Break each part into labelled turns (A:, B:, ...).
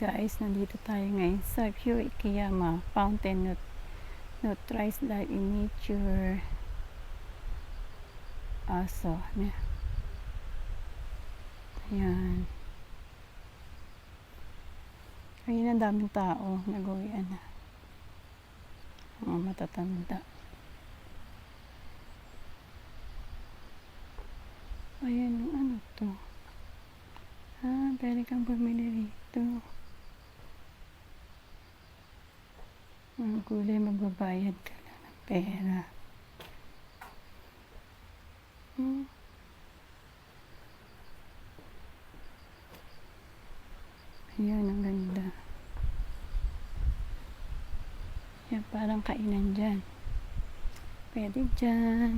A: Guys, nandito tayo ngayon sa View Ikeyama Fountain Nutrice Life in Nature. Aso, ayan. Ayun, ang daming tao. Nag-uwian na. Mga matatanda. Ayan, ano to? Pwede kang bumili rito. Ang kulay, magbabayad ka lang ng pera. Ayan, ang ganda. Yan, parang kainan dyan. Pwede dyan.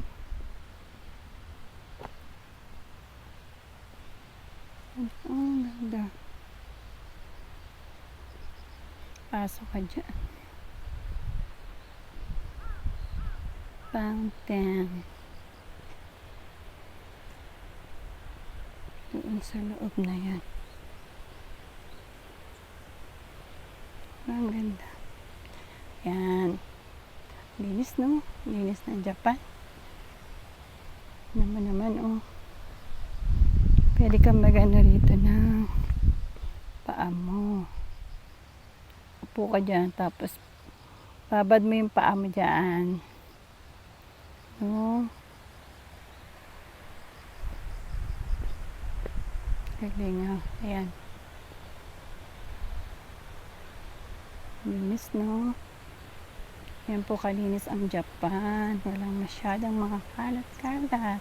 A: Ang ganda. Pasok ka dyan. Fountain. Doon sa loob na yan. Ang ganda. Yan. Linis, no? Linis ng Japan. Naman, oh. Pwede kang magano rito ng paa mo. Upo ka dyan, tapos babad mo yung paa mo dyan. No? Galing, ayan. Linis, no? Yan po kalinis ang Japan. Walang masyadong mga kalat-kalat.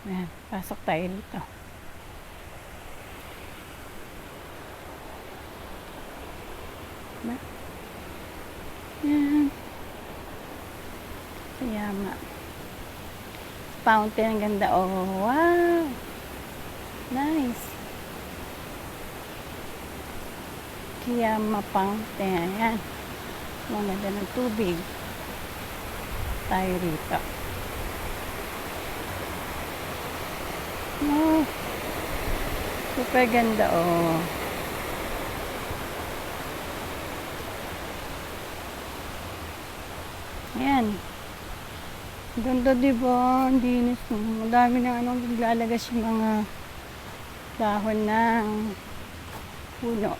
A: Ayan, pasok tayo dito. Yan. Ikeyama. Fountain, ang ganda. Oh, wow! Nice. Ikeyama Fountain. Ayan. Ang ganda ng tubig. Tayo rito. Oh, super ganda, oh. Ayan. Ganda, diba? Ang dinis mo. Madami na naglalagas yung mga dahon ng puno.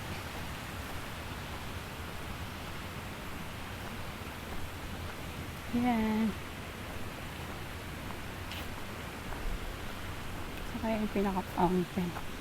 A: Ayan. Saka yung pinaka-fountain.